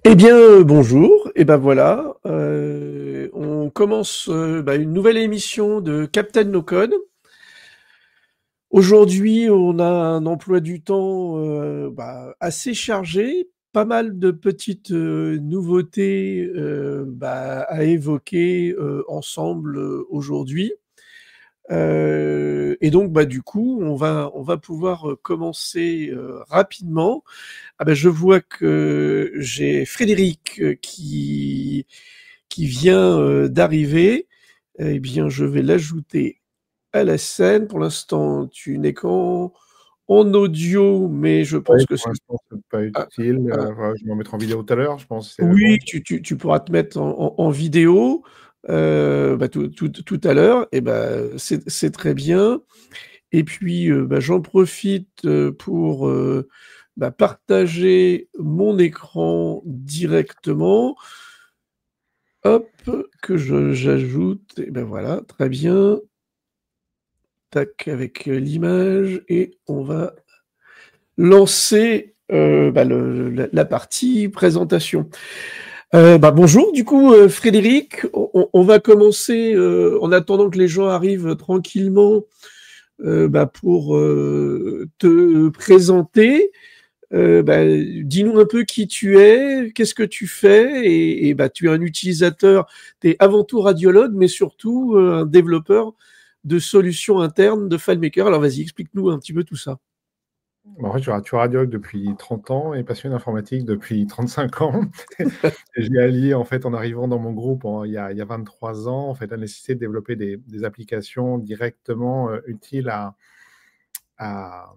Eh bien, bonjour. Et ben voilà, on commence une nouvelle émission de Captain No Code. Aujourd'hui, on a un emploi du temps assez chargé, pas mal de petites nouveautés à évoquer ensemble aujourd'hui. Et donc, du coup, on va pouvoir commencer rapidement. Ah ben, je vois que j'ai Frédéric qui vient d'arriver. Eh bien, je vais l'ajouter à la scène. Pour l'instant, tu n'es qu'en audio, mais je Oui, pense que pour c'est... l'instant, c'est pas Ah, utile. ah, Voilà, je vais me mettre en vidéo tout à l'heure, je pense, si c'est oui, bon. tu pourras te mettre en vidéo tout à l'heure. Et ben, c'est très bien. Et puis, j'en profite pour partager mon écran directement. Hop, j'ajoute, et ben voilà, très bien. Tac, avec l'image, et on va lancer la partie présentation. Bonjour, du coup, Frédéric, on va commencer en attendant que les gens arrivent tranquillement pour te présenter. Dis-nous un peu qui tu es, qu'est-ce que tu fais, et tu es un utilisateur, tu es avant tout radiologue, mais surtout un développeur de solutions internes de FileMaker. Alors vas-y, explique-nous un petit peu tout ça. En fait, je suis radiologue depuis 30 ans et passionné d'informatique depuis 35 ans. J'ai allié, en fait, en arrivant dans mon groupe il y a 23 ans, en fait, la nécessité de développer des applications directement utiles à, à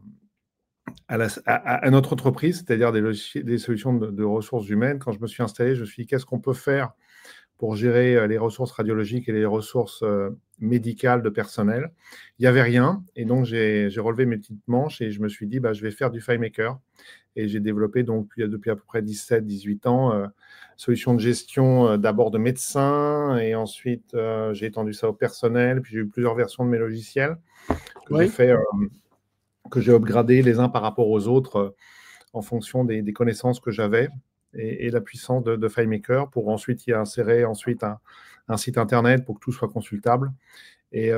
notre entreprise, c'est-à-dire des solutions de ressources humaines. Quand je me suis installé, je me suis dit, qu'est-ce qu'on peut faire pour gérer les ressources radiologiques et les ressources médicales de personnel. Il n'y avait rien, et donc j'ai relevé mes petites manches et je me suis dit, je vais faire du FileMaker. Et j'ai développé donc depuis à peu près 17-18 ans solutions de gestion d'abord de médecins, et ensuite j'ai étendu ça au personnel, puis j'ai eu plusieurs versions de mes logiciels que j'ai Oui. fait, que j'ai upgradé les uns par rapport aux autres en fonction des connaissances que j'avais et la puissance de FileMaker pour ensuite y insérer un site internet pour que tout soit consultable et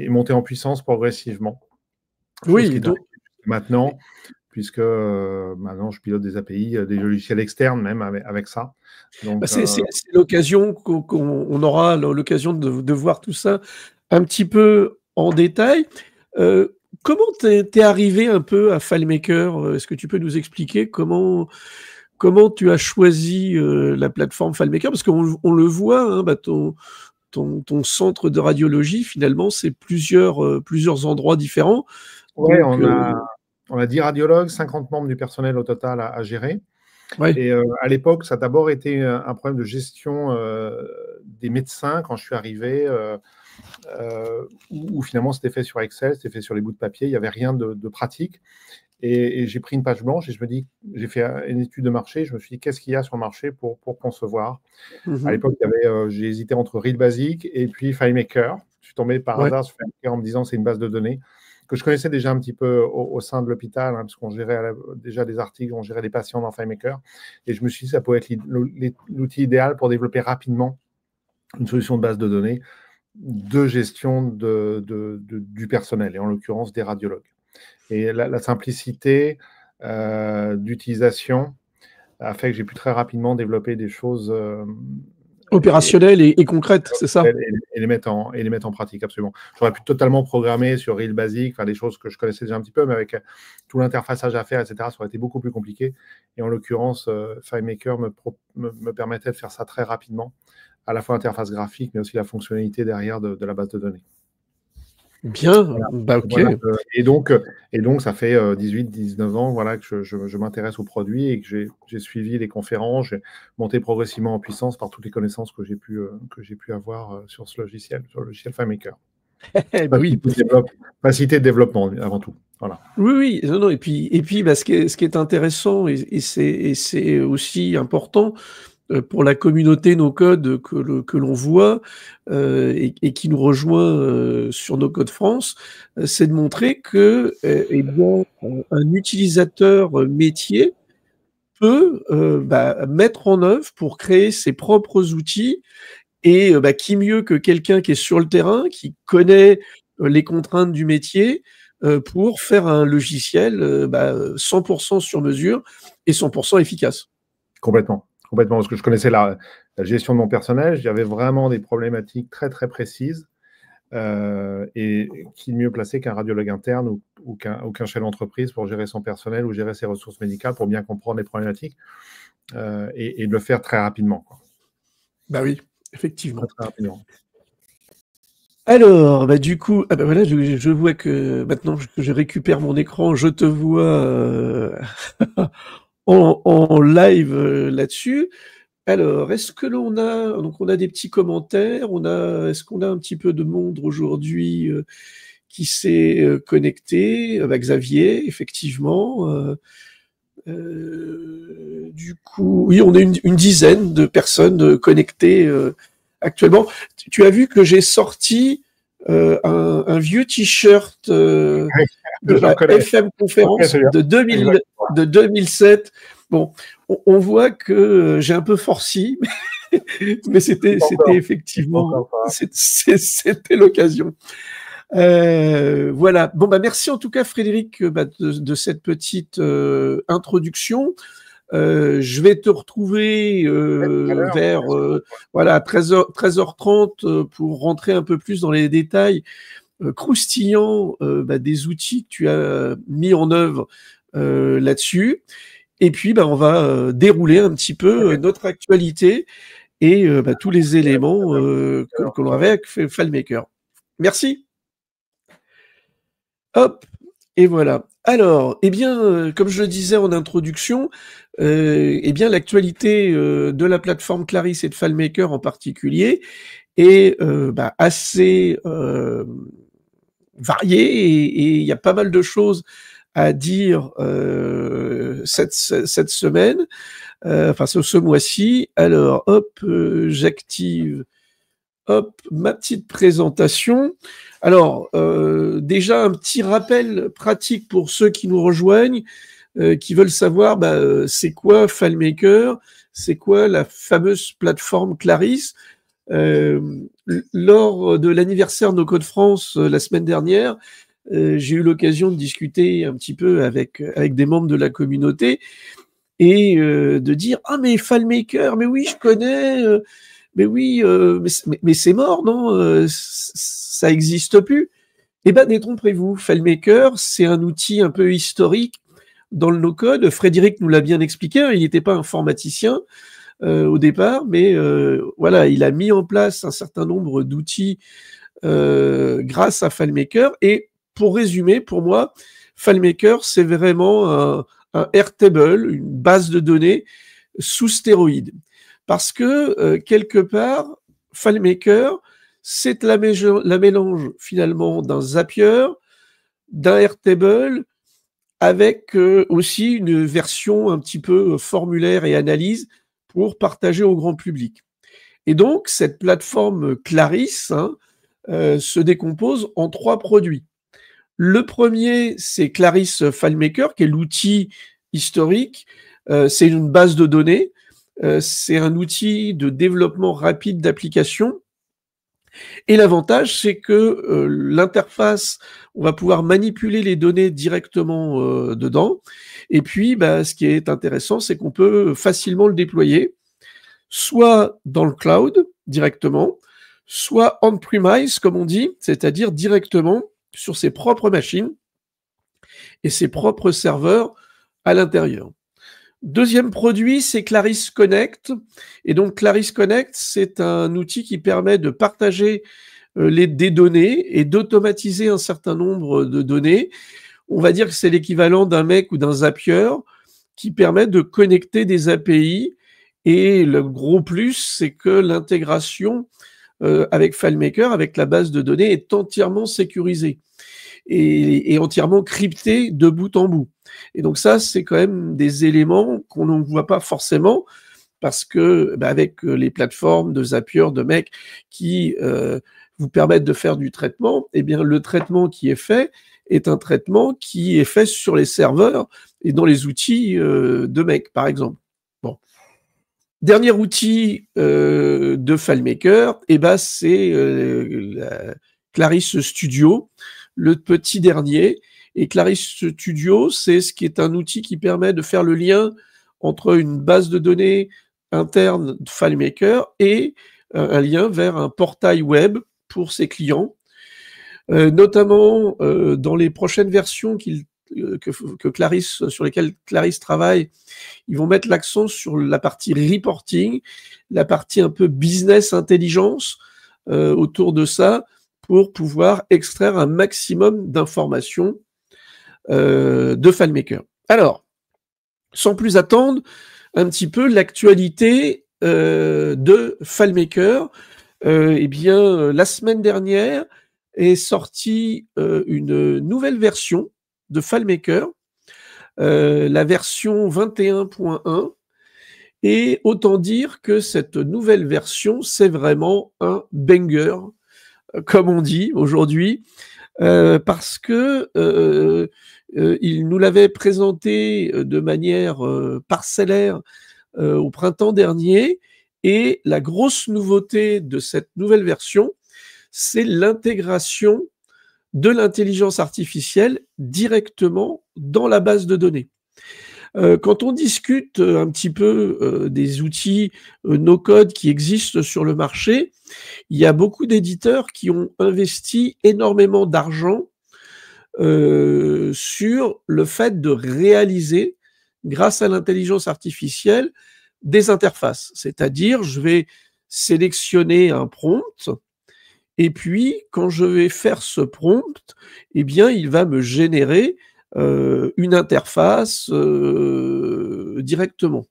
monter en puissance progressivement. Chose qui Oui, est donc arrivée maintenant, puisque maintenant je pilote des API, des logiciels externes même avec ça. Donc, c'est l'occasion qu'on aura l'occasion de voir tout ça un petit peu en détail. Comment t'es arrivé un peu à FileMaker? Est-ce que tu peux nous expliquer comment tu as choisi la plateforme FileMaker? Parce qu'on le voit, hein, ton centre de radiologie, finalement, c'est plusieurs endroits différents. ouais, Donc, on a 10 radiologues, 50 membres du personnel au total à gérer. ouais. Et à l'époque, ça a d'abord été un problème de gestion des médecins quand je suis arrivé. Où finalement c'était fait sur Excel, c'était fait sur les bouts de papier, il n'y avait rien de pratique. Et j'ai pris une page blanche et j'ai fait une étude de marché. Je me suis dit, qu'est-ce qu'il y a sur le marché pour concevoir? À Mhm. l'époque, j'ai hésité entre Real Basic et puis FileMaker. Je suis tombé par Ouais. hasard sur FileMaker en me disant, c'est une base de données que je connaissais déjà un petit peu au sein de l'hôpital, hein, parce qu'on gérait déjà des articles, on gérait des patients dans FileMaker. Et je me suis dit, ça pourrait être l'outil idéal pour développer rapidement une solution de base de données de gestion du personnel, et en l'occurrence des radiologues. Et la simplicité d'utilisation a fait que j'ai pu très rapidement développer des choses et, Opérationnelle et concrète, c'est ça? et les mettre en pratique, absolument. J'aurais pu totalement programmer sur Real Basic, faire des choses que je connaissais déjà un petit peu, mais avec tout l'interfaçage à faire, etc., ça aurait été beaucoup plus compliqué. Et en l'occurrence, FileMaker me permettait de faire ça très rapidement, à la fois l'interface graphique, mais aussi la fonctionnalité derrière de la base de données. Bien, Voilà. ok. Voilà. Et donc, ça fait 18-19 ans, voilà, que je m'intéresse aux produits et que j'ai suivi les conférences, j'ai monté progressivement en puissance par toutes les connaissances que j'ai pu avoir sur ce logiciel, sur le logiciel FileMaker. Eh ben oui. Facilité de développement avant tout. Voilà. Oui, oui, non, non, et puis ce qui est intéressant, et c'est aussi important pour la communauté no code que l'on voit et qui nous rejoint sur No Code France, c'est de montrer que eh bien, un utilisateur métier peut mettre en œuvre pour créer ses propres outils. Et qui mieux que quelqu'un qui est sur le terrain, qui connaît les contraintes du métier, pour faire un logiciel 100% sur mesure et 100% efficace. Complètement, complètement. Parce que je connaissais la gestion de mon personnel, j'avais vraiment des problématiques très, très précises. Et qui mieux placé qu'un radiologue interne ou qu'un chef d'entreprise pour gérer son personnel ou gérer ses ressources médicales pour bien comprendre les problématiques et de le faire très rapidement, quoi. Bah oui, effectivement. Très, très rapidement. Alors, du coup, voilà, je vois que maintenant que je récupère mon écran, je te vois en live là-dessus. Alors, est-ce que l'on a, donc on a des petits commentaires, est-ce qu'on a un petit peu de monde aujourd'hui qui s'est connecté? Xavier, effectivement. Du coup, oui, on a une dizaine de personnes connectées actuellement. Tu as vu que j'ai sorti un vieux t-shirt de la FM conférence de 2007. Bon, on voit que j'ai un peu forci, mais c'était effectivement, c'était l'occasion. Voilà. Bon, merci en tout cas, Frédéric, de cette petite introduction. Je vais te retrouver vers 13h30 pour rentrer un peu plus dans les détails croustillants des outils que tu as mis en œuvre là-dessus. Et puis, on va dérouler un petit peu notre actualité et tous les éléments que l'on avait avec FileMaker. Merci. Hop, et voilà. Alors, comme je le disais en introduction, l'actualité de la plateforme Clarisse et de FileMaker en particulier est assez variée et il y a pas mal de choses à dire cette semaine, ce mois-ci. Alors, hop, j'active ma petite présentation. Alors, déjà un petit rappel pratique pour ceux qui nous rejoignent, qui veulent savoir c'est quoi FileMaker, c'est quoi la fameuse plateforme Clarisse. Lors de l'anniversaire de No Code France la semaine dernière, j'ai eu l'occasion de discuter un petit peu avec des membres de la communauté et de dire « Ah mais FileMaker, mais oui, je connais mais oui, mais c'est mort, non ça n'existe plus. » Eh bien, détrompez-vous, FileMaker, c'est un outil un peu historique dans le no-code. Frédéric nous l'a bien expliqué, il n'était pas informaticien au départ, mais voilà, il a mis en place un certain nombre d'outils grâce à FileMaker. Et pour résumer, pour moi, FileMaker, c'est vraiment un Airtable, une base de données sous stéroïdes. Parce que, quelque part, FileMaker, c'est la mélange finalement d'un Zapier, d'un Airtable, avec aussi une version un petit peu formulaire et analyse pour partager au grand public. Et donc, cette plateforme Clarisse se décompose en 3 produits. Le premier, c'est Clarisse FileMaker, qui est l'outil historique. C'est une base de données. C'est un outil de développement rapide d'applications. Et l'avantage, c'est que l'interface, on va pouvoir manipuler les données directement dedans. Et puis, ce qui est intéressant, c'est qu'on peut facilement le déployer, soit dans le cloud directement, soit on-premise, comme on dit, c'est-à-dire directement sur ses propres machines et ses propres serveurs à l'intérieur. Deuxième produit, c'est Clarisse Connect. Et donc, Clarisse Connect, c'est un outil qui permet de partager des données et d'automatiser un certain nombre de données. On va dire que c'est l'équivalent d'un MEC ou d'un Zapier qui permet de connecter des API. Et le gros plus, c'est que l'intégration avec FileMaker, avec la base de données, est entièrement sécurisée et entièrement cryptée de bout en bout. Et donc ça, c'est quand même des éléments qu'on ne voit pas forcément parce que avec les plateformes de Zapier, de MEC qui vous permettent de faire du traitement, eh bien le traitement qui est fait est un traitement qui est fait sur les serveurs et dans les outils de Make, par exemple. Bon. Dernier outil de FileMaker, c'est la Claris Studio, le petit dernier. Et Claris Studio, c'est ce qui est un outil qui permet de faire le lien entre une base de données interne de FileMaker et un lien vers un portail web pour ses clients. Notamment dans les prochaines versions que Claris, sur lesquelles Claris travaille, ils vont mettre l'accent sur la partie reporting, la partie un peu business intelligence autour de ça, pour pouvoir extraire un maximum d'informations de FileMaker. Alors, sans plus attendre, un petit peu l'actualité de FileMaker. La semaine dernière est sortie une nouvelle version de FileMaker, la version 21.1, et autant dire que cette nouvelle version, c'est vraiment un banger, comme on dit aujourd'hui, parce que il nous l'avait présenté de manière parcellaire au printemps dernier, et la grosse nouveauté de cette nouvelle version, c'est l'intégration de l'intelligence artificielle directement dans la base de données. Quand on discute un petit peu des outils no-code qui existent sur le marché, il y a beaucoup d'éditeurs qui ont investi énormément d'argent sur le fait de réaliser, grâce à l'intelligence artificielle, des interfaces. C'est-à-dire, je vais sélectionner un prompt, et puis, quand je vais faire ce prompt, il va me générer une interface directement.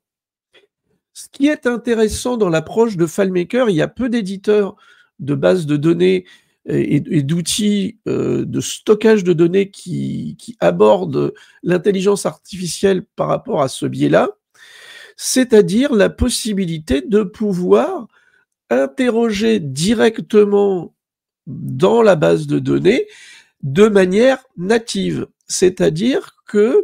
Ce qui est intéressant dans l'approche de FileMaker, il y a peu d'éditeurs de bases de données et d'outils de stockage de données qui abordent l'intelligence artificielle par rapport à ce biais-là, c'est-à-dire la possibilité de pouvoir interroger directement dans la base de données de manière native. C'est-à-dire que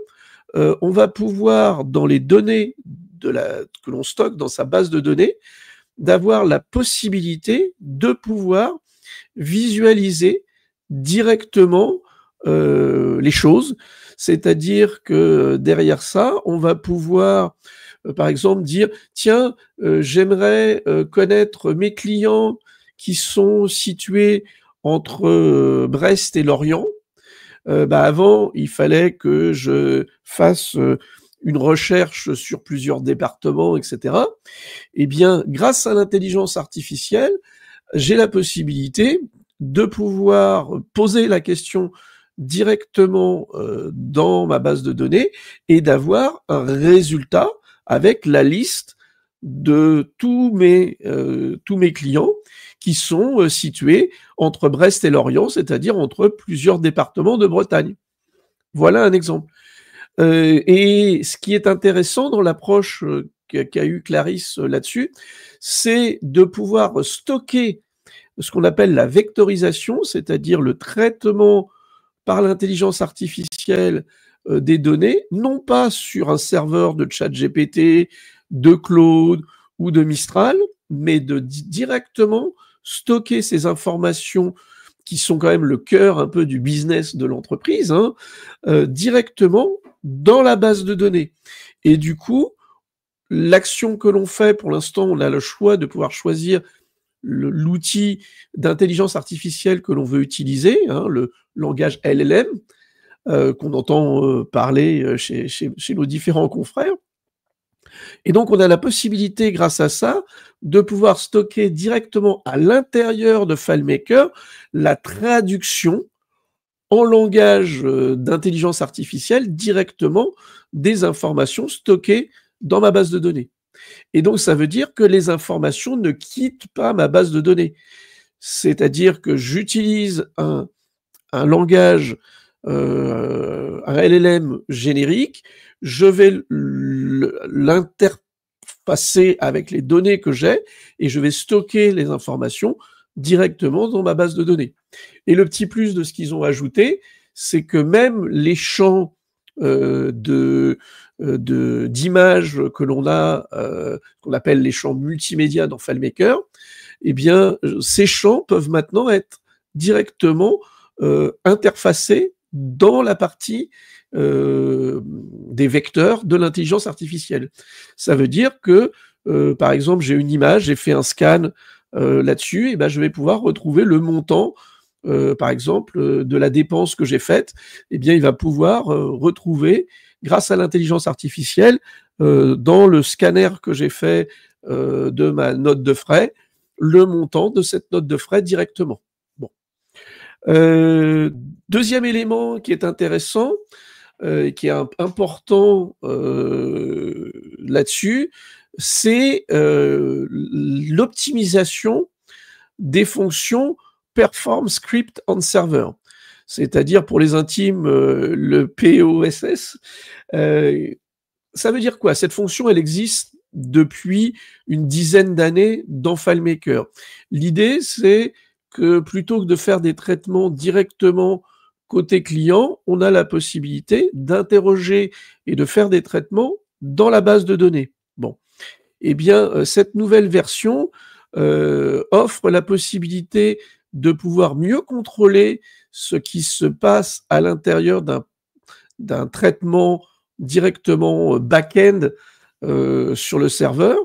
on va pouvoir, dans les données que l'on stocke dans sa base de données, d'avoir la possibilité de pouvoir visualiser directement les choses. C'est-à-dire que derrière ça, on va pouvoir par exemple dire tiens, j'aimerais connaître mes clients qui sont situés entre Brest et Lorient. Avant, il fallait que je fasse une recherche sur plusieurs départements, etc. Grâce à l'intelligence artificielle, j'ai la possibilité de pouvoir poser la question directement dans ma base de données et d'avoir un résultat avec la liste de tous mes clients qui sont situés entre Brest et Lorient, c'est-à-dire entre plusieurs départements de Bretagne. Voilà un exemple. Et ce qui est intéressant dans l'approche qu'a eu Claris là-dessus, c'est de pouvoir stocker ce qu'on appelle la vectorisation, c'est-à-dire le traitement par l'intelligence artificielle des données, non pas sur un serveur de ChatGPT, de Claude ou de Mistral, mais de directement stocker ces informations qui sont quand même le cœur un peu du business de l'entreprise, directement dans la base de données. Et du coup, l'action que l'on fait, pour l'instant, on a le choix de pouvoir choisir l'outil d'intelligence artificielle que l'on veut utiliser, le langage LLM, qu'on entend parler chez nos différents confrères. Et donc, on a la possibilité, grâce à ça, de pouvoir stocker directement à l'intérieur de FileMaker la traduction en langage d'intelligence artificielle directement des informations stockées dans ma base de données. Et donc, ça veut dire que les informations ne quittent pas ma base de données. C'est-à-dire que j'utilise un langage, un LLM générique, je vais l'interfacer avec les données que j'ai et je vais stocker les informations directement dans ma base de données. Et le petit plus de ce qu'ils ont ajouté, c'est que même les champs d'images que l'on a, qu'on appelle les champs multimédia dans FileMaker, eh bien, ces champs peuvent maintenant être directement interfacés dans la partie des vecteurs de l'intelligence artificielle. Ça veut dire que, par exemple, j'ai une image, j'ai fait un scan là-dessus, et ben, je vais pouvoir retrouver le montant, par exemple, de la dépense que j'ai faite. Eh bien, il va pouvoir retrouver, grâce à l'intelligence artificielle, dans le scanner que j'ai fait de ma note de frais, le montant de cette note de frais directement. Bon. Deuxième élément qui est intéressant, qui est important là-dessus, c'est l'optimisation des fonctions Perform Script on Server. C'est-à-dire, pour les intimes, le POSS. Ça veut dire quoi? Cette fonction, elle existe depuis une dizaine d'années dans FileMaker. L'idée, c'est que plutôt que de faire des traitements directement côté client, on a la possibilité d'interroger et de faire des traitements dans la base de données. Bon. Eh bien, cette nouvelle version offre la possibilité de pouvoir mieux contrôler ce qui se passe à l'intérieur d'un traitement directement back-end sur le serveur.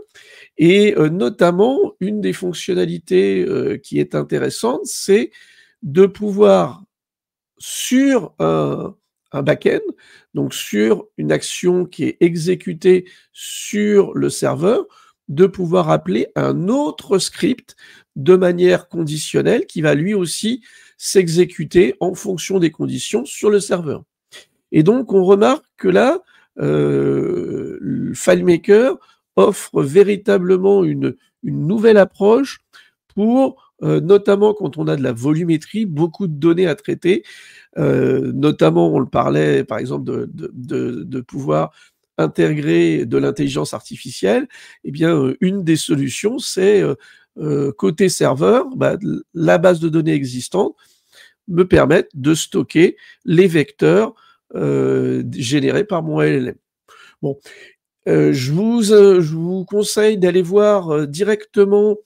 Et notamment, une des fonctionnalités qui est intéressante, c'est de pouvoir, sur un back-end, donc sur une action qui est exécutée sur le serveur, de pouvoir appeler un autre script de manière conditionnelle qui va lui aussi s'exécuter en fonction des conditions sur le serveur. Et donc, on remarque que là, FileMaker offre véritablement une nouvelle approche pour, notamment quand on a de la volumétrie, beaucoup de données à traiter, notamment, on le parlait, par exemple, de pouvoir intégrer de l'intelligence artificielle. Eh bien, une des solutions, c'est côté serveur, la base de données existante me permet de stocker les vecteurs générés par mon LLM. Bon, je vous conseille d'aller voir directement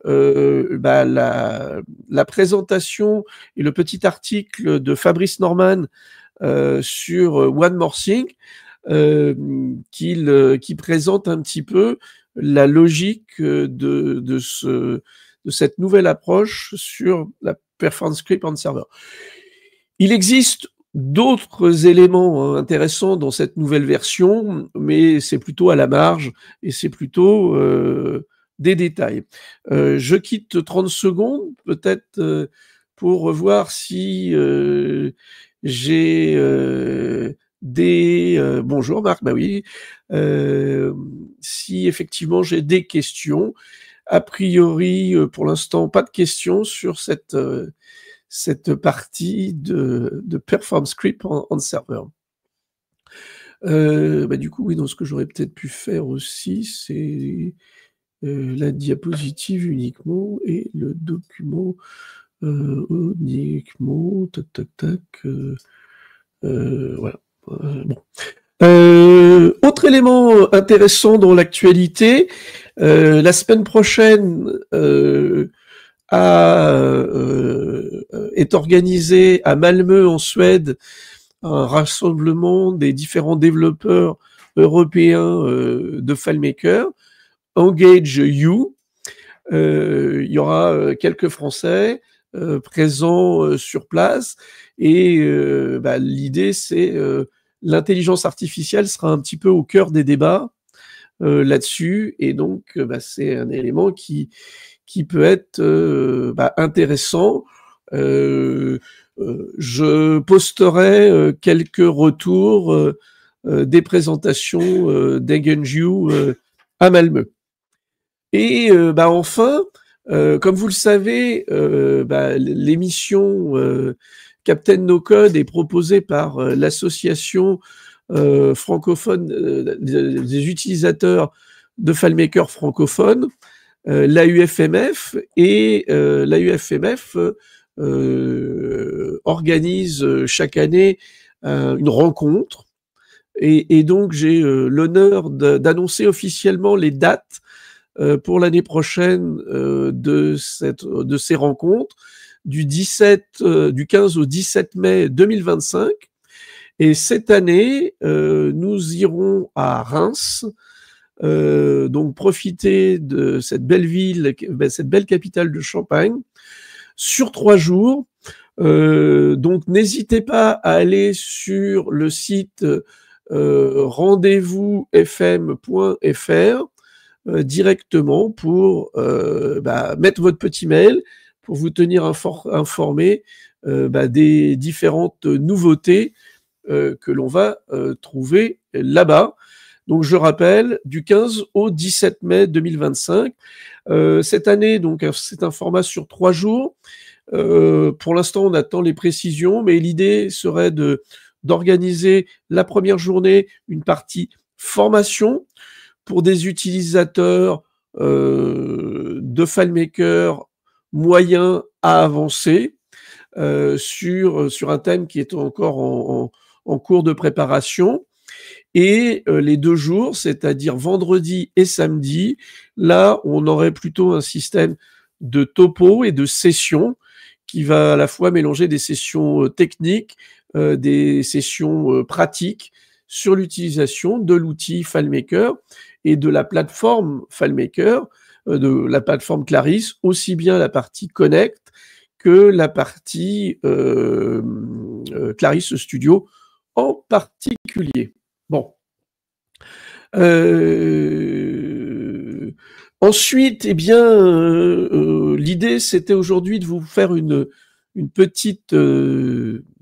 la présentation et le petit article de Fabrice Norman sur One More Thing, qui présente un petit peu la logique de cette nouvelle approche sur la Perform Script on Server. Il existe d'autres éléments intéressants dans cette nouvelle version, mais c'est plutôt à la marge et c'est plutôt des détails. Je quitte 30 secondes, peut-être pour voir si j'ai des... bonjour Marc, bah oui. Si effectivement j'ai des questions. A priori, pour l'instant, pas de questions sur cette partie de Perform Script on Server. Du coup, oui, donc ce que j'aurais peut-être pu faire aussi, c'est la diapositive uniquement et le document uniquement. Tac, tac, tac. Voilà. Bon. Autre élément intéressant dans l'actualité, la semaine prochaine est organisé à Malmö en Suède un rassemblement des différents développeurs européens de FileMaker, Engage You. Il y aura quelques Français présents sur place et l'idée c'est l'intelligence artificielle sera un petit peu au cœur des débats là-dessus et donc c'est un élément qui peut être intéressant. Je posterai quelques retours des présentations d'Engage You à Malmö. Et enfin, comme vous le savez, l'émission Captain No Code est proposée par l'association francophone des utilisateurs de FileMaker francophones, l'AUFMF, et l'AUFMF organise chaque année une rencontre. Et donc, j'ai l'honneur d'annoncer officiellement les dates pour l'année prochaine de ces rencontres, du 15 au 17 mai 2025. Et cette année, nous irons à Reims, donc profiter de cette belle ville, cette belle capitale de Champagne, sur 3 jours. Donc n'hésitez pas à aller sur le site rendez-vous-fm.fr directement pour mettre votre petit mail, pour vous tenir informé des différentes nouveautés que l'on va trouver là-bas. Donc je rappelle, du 15 au 17 mai 2025. Cette année, donc c'est un format sur 3 jours. Pour l'instant, on attend les précisions, mais l'idée serait d'organiser la première journée une partie formation pour des utilisateurs de FileMaker moyens à avancer sur un thème qui est encore en cours de préparation. Et les 2 jours, c'est-à-dire vendredi et samedi, là, on aurait plutôt un système de topo et de sessions qui va à la fois mélanger des sessions techniques, des sessions pratiques sur l'utilisation de l'outil FileMaker et de la plateforme FileMaker, de la plateforme Clarisse, aussi bien la partie Connect que la partie Clarisse Studio en particulier. Bon. Ensuite, l'idée, c'était aujourd'hui de vous faire une petite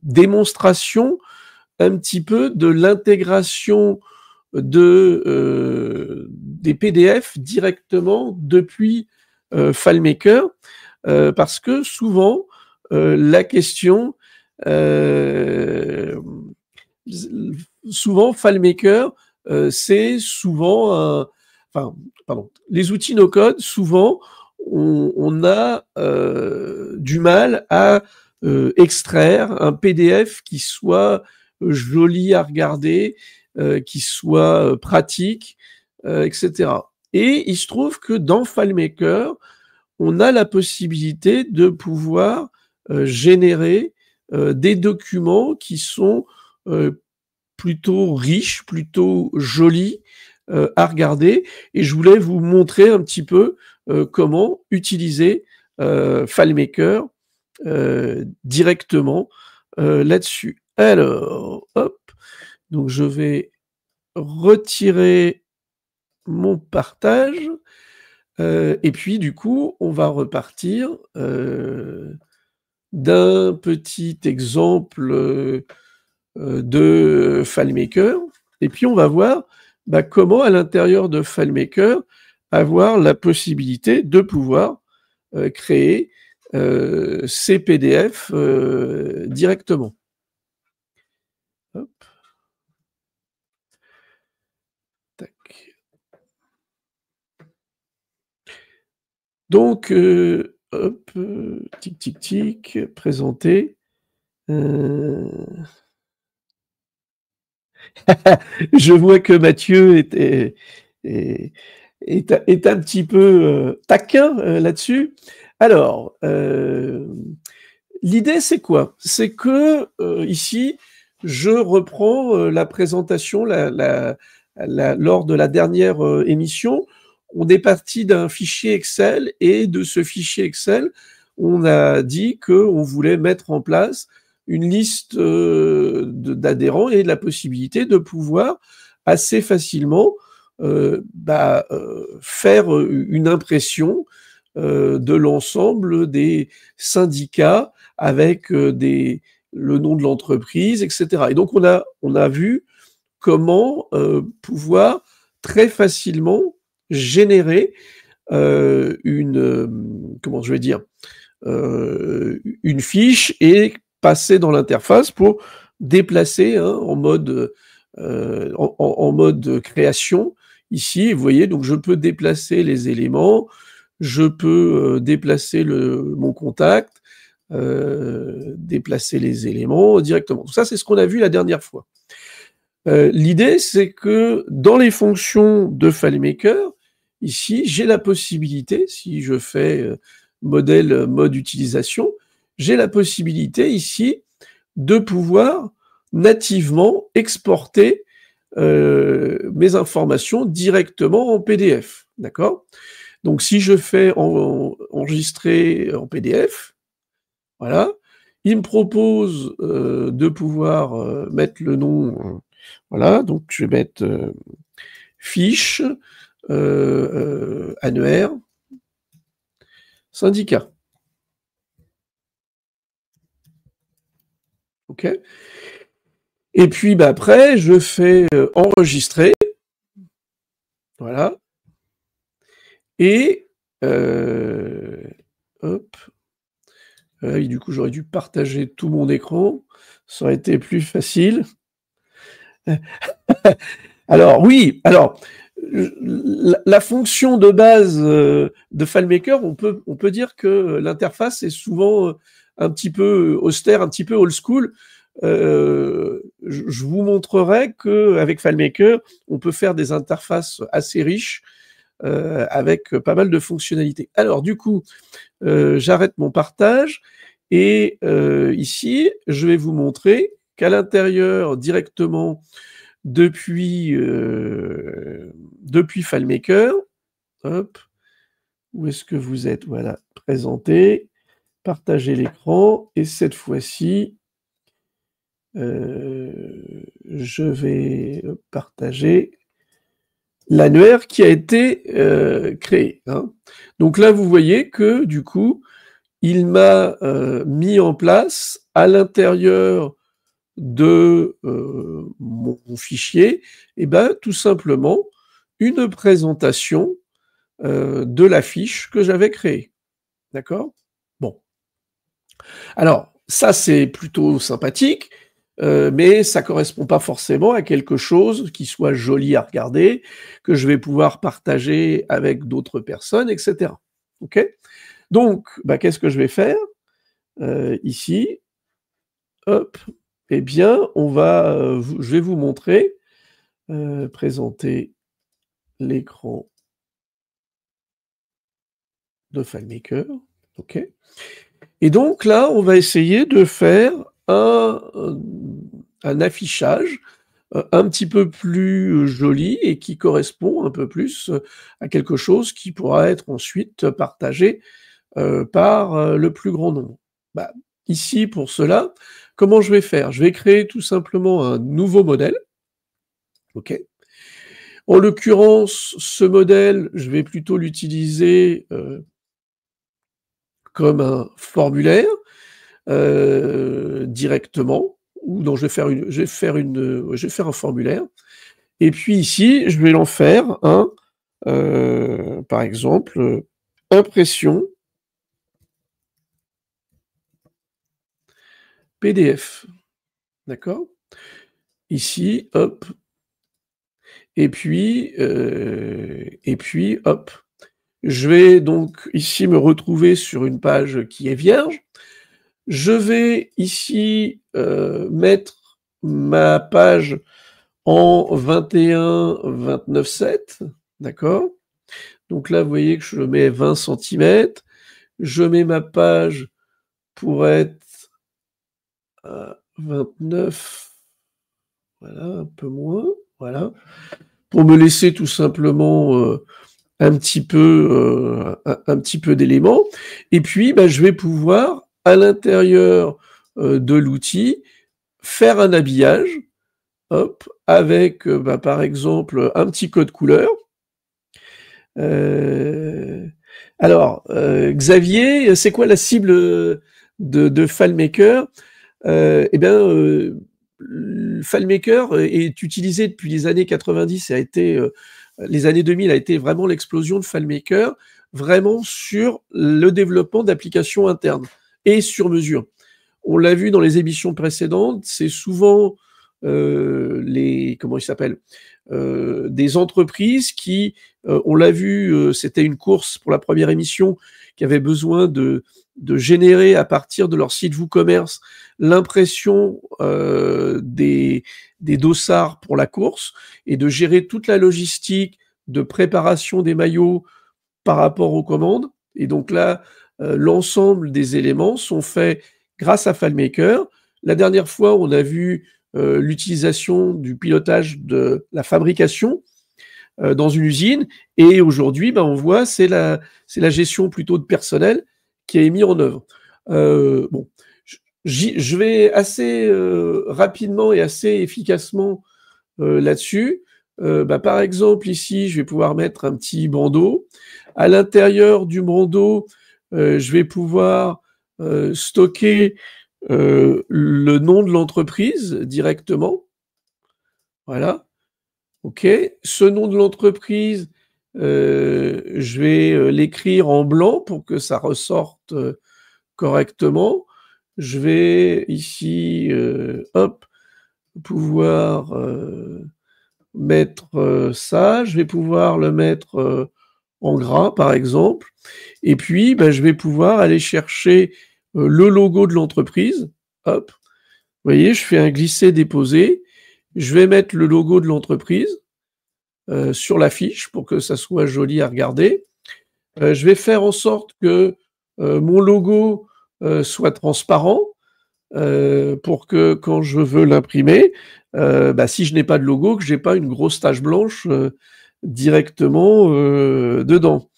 démonstration un petit peu de l'intégration des PDF directement depuis FileMaker, parce que souvent, la question... souvent, FileMaker, c'est souvent les outils no-code, souvent, on a du mal à extraire un PDF qui soit joli à regarder, qui soit pratique, etc. Et il se trouve que dans FileMaker, on a la possibilité de pouvoir générer des documents qui sont plutôt riches, plutôt jolis à regarder. Et je voulais vous montrer un petit peu comment utiliser FileMaker directement là-dessus. Alors, hop, donc je vais retirer mon partage. Et puis, du coup, on va repartir d'un petit exemple de FileMaker. Et puis, on va voir comment, à l'intérieur de FileMaker, avoir la possibilité de pouvoir créer ces PDF directement. Hop. Tac. Donc, hop, tic, tic, tic, présenter. Je vois que Mathieu est un petit peu taquin là-dessus. Alors, l'idée, c'est quoi? C'est que ici, je reprends la présentation lors de la dernière émission. On est parti d'un fichier Excel et de ce fichier Excel, on a dit qu'on voulait mettre en place une liste d'adhérents et la possibilité de pouvoir assez facilement faire une impression de l'ensemble des syndicats avec le nom de l'entreprise, etc. Et donc, on a vu comment pouvoir très facilement générer une fiche et passer dans l'interface pour déplacer en mode création. Ici, vous voyez, donc je peux déplacer les éléments, je peux déplacer mon contact, déplacer les éléments directement. Ça, c'est ce qu'on a vu la dernière fois. L'idée, c'est que dans les fonctions de FileMaker, ici, j'ai la possibilité, si je fais modèle mode utilisation, j'ai la possibilité ici de pouvoir nativement exporter mes informations directement en PDF, d'accord? Donc si je fais enregistrer en PDF, voilà, il me propose de pouvoir mettre le nom, voilà, donc je vais mettre fiche annuaire syndicat. OK? Et puis bah, après, je fais enregistrer. Voilà. Et hop. Et du coup, j'aurais dû partager tout mon écran. Ça aurait été plus facile. Alors oui, alors la fonction de base de FileMaker, on peut dire que l'interface est souvent un petit peu austère, un petit peu old school. Je vous montrerai qu'avec FileMaker, on peut faire des interfaces assez riches avec pas mal de fonctionnalités. Alors du coup, j'arrête mon partage et ici, je vais vous montrer qu'à l'intérieur, directement, depuis FileMaker, hop, où est-ce que vous êtes? Voilà, présenter, partager l'écran, et cette fois-ci, je vais partager l'annuaire qui a été créé. Hein. Donc là, vous voyez que du coup, il m'a mis en place à l'intérieur de mon fichier, et ben, tout simplement une présentation de la fiche que j'avais créée. D'accord? Bon. Alors, ça, c'est plutôt sympathique, mais ça correspond pas forcément à quelque chose qui soit joli à regarder, que je vais pouvoir partager avec d'autres personnes, etc. OK? Donc, bah, qu'est-ce que je vais faire? Ici, hop, eh bien, je vais vous montrer, présenter l'écran de FileMaker, OK. Et donc là, on va essayer de faire un affichage un petit peu plus joli et qui correspond un peu plus à quelque chose qui pourra être ensuite partagé par le plus grand nombre. Bah, ici, pour cela, comment je vais faire? Je vais créer tout simplement un nouveau modèle. OK. En l'occurrence, ce modèle, je vais plutôt l'utiliser comme un formulaire directement, ou non, je vais faire un formulaire. Et puis ici, je vais l'en faire un, par exemple, impression PDF. D'accord? Ici, hop. Et puis hop. Je vais donc ici me retrouver sur une page qui est vierge. Je vais ici mettre ma page en 21-29-7, d'accord? Donc là, vous voyez que je mets 20 cm. Je mets ma page pour être à 29, voilà, un peu moins, voilà, pour me laisser tout simplement un petit peu d'éléments. Et puis, bah, je vais pouvoir, à l'intérieur de l'outil, faire un habillage, hop, avec, bah, par exemple, un petit code couleur. Alors, Xavier, c'est quoi la cible de FileMaker? Eh bien, FileMaker est utilisé depuis les années 90, les années 2000 a été vraiment l'explosion de FileMaker, vraiment sur le développement d'applications internes et sur mesure. On l'a vu dans les émissions précédentes, c'est souvent comment ils s'appellent, des entreprises qui on l'a vu, c'était une course pour la première émission qui avait besoin de générer à partir de leur site WooCommerce l'impression des dossards pour la course et de gérer toute la logistique de préparation des maillots par rapport aux commandes. Et donc là, l'ensemble des éléments sont faits grâce à FileMaker. La dernière fois, on a vu l'utilisation du pilotage de la fabrication dans une usine. Et aujourd'hui, on voit, c'est la gestion plutôt de personnel qui est mis en œuvre. Bon, je vais assez rapidement et assez efficacement là-dessus. Par exemple, ici, je vais pouvoir mettre un petit bandeau. À l'intérieur du bandeau, je vais pouvoir stocker le nom de l'entreprise directement. Voilà. OK. Ce nom de l'entreprise, je vais l'écrire en blanc pour que ça ressorte correctement. Je vais ici, pouvoir mettre ça. Je vais pouvoir le mettre en gras, par exemple. Et puis, je vais pouvoir aller chercher le logo de l'entreprise. Hop. Vous voyez, je fais un glisser-déposer. Je vais mettre le logo de l'entreprise sur la fiche pour que ça soit joli à regarder. Je vais faire en sorte que mon logo soit transparent pour que quand je veux l'imprimer, si je n'ai pas de logo, que je n'ai pas une grosse tache blanche directement dedans.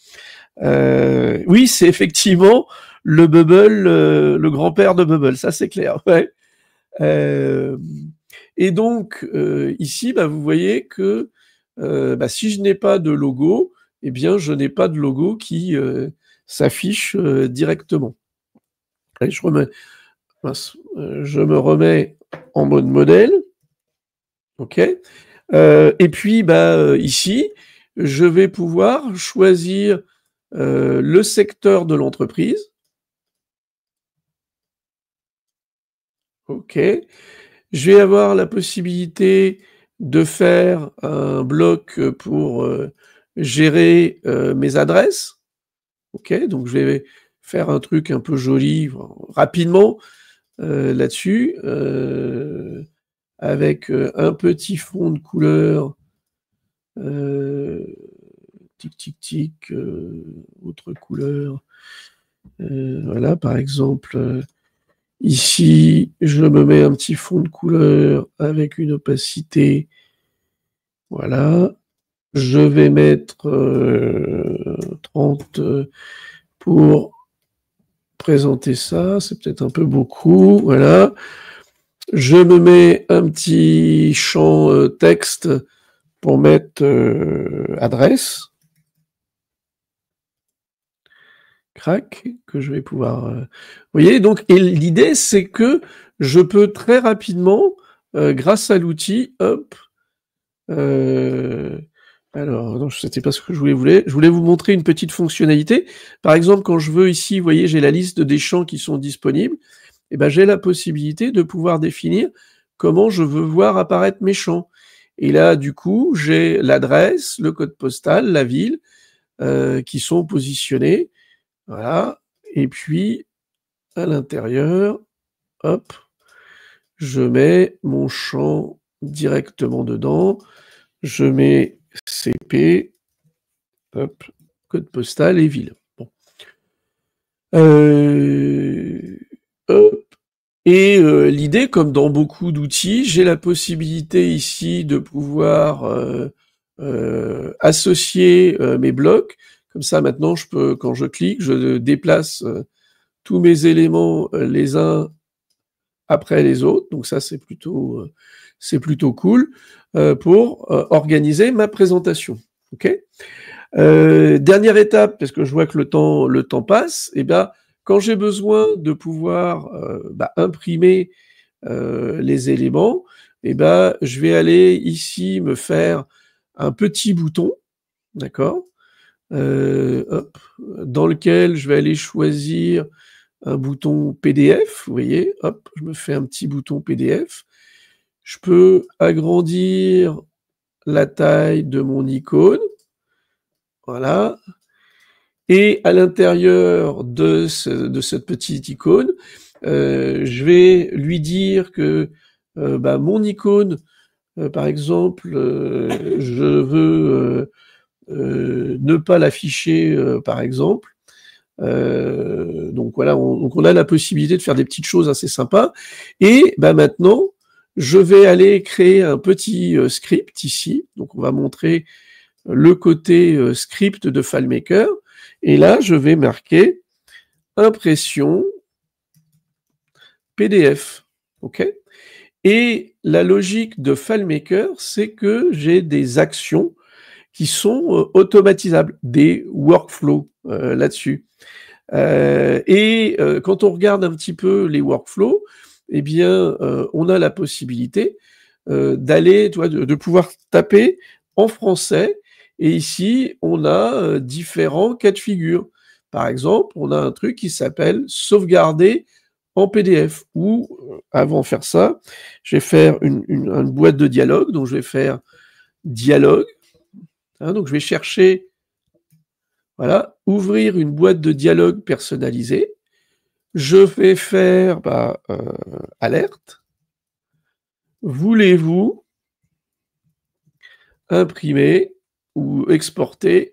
Oui, c'est effectivement le Bubble, le grand-père de Bubble, ça c'est clair. Ouais. Et donc, ici, vous voyez que si je n'ai pas de logo, eh bien, je n'ai pas de logo qui s'affiche directement. Allez, je me remets en mode modèle. OK. Et puis, ici, je vais pouvoir choisir le secteur de l'entreprise. OK. Je vais avoir la possibilité de faire un bloc pour gérer mes adresses. OK, donc je vais faire un truc un peu joli rapidement là-dessus avec un petit fond de couleur tic tic tic autre couleur voilà, par exemple ici je me mets un petit fond de couleur avec une opacité, voilà, je vais mettre 30 pour présenter ça, c'est peut-être un peu beaucoup, voilà. Je me mets un petit champ texte pour mettre adresse. Crac, que je vais pouvoir... Vous voyez, donc, et l'idée, c'est que je peux très rapidement, grâce à l'outil, hop, alors, non, c'était pas ce que je voulais. Je voulais vous montrer une petite fonctionnalité. Par exemple, quand je veux ici, vous voyez, j'ai la liste des champs qui sont disponibles. Et j'ai la possibilité de pouvoir définir comment je veux voir apparaître mes champs. Et là, du coup, j'ai l'adresse, le code postal, la ville, qui sont positionnés. Voilà. Et puis, à l'intérieur, hop, je mets mon champ directement dedans. Je mets CP, hop, code postal et ville. Bon. Hop. Et l'idée, comme dans beaucoup d'outils, j'ai la possibilité ici de pouvoir associer mes blocs. Comme ça, maintenant, je peux, quand je clique, je déplace tous mes éléments les uns après les autres. Donc ça, c'est plutôt cool pour organiser ma présentation. Ok. Dernière étape, parce que je vois que le temps passe, et quand j'ai besoin de pouvoir imprimer les éléments, je vais aller ici me faire un petit bouton, d'accord, dans lequel je vais aller choisir un bouton PDF, vous voyez, hop, je me fais un petit bouton PDF. Je peux agrandir la taille de mon icône. Voilà. Et à l'intérieur de cette petite icône, je vais lui dire que mon icône, par exemple, je veux ne pas l'afficher, par exemple. Donc voilà, on a la possibilité de faire des petites choses assez sympas. Et maintenant, je vais aller créer un petit script ici. Donc on va montrer le côté script de FileMaker. Et là, je vais marquer impression PDF. OK ? Et la logique de FileMaker, c'est que j'ai des actions qui sont automatisables, des workflows là-dessus. Quand on regarde un petit peu les workflows, eh bien, on a la possibilité d'aller, de pouvoir taper en français. Et ici, on a différents cas de figure. Par exemple, on a un truc qui s'appelle sauvegarder en PDF. Ou, avant de faire ça, je vais faire une boîte de dialogue. Donc, je vais faire dialogue. Donc, je vais chercher, voilà, ouvrir une boîte de dialogue personnalisée. Je vais faire alerte. Voulez-vous imprimer ou exporter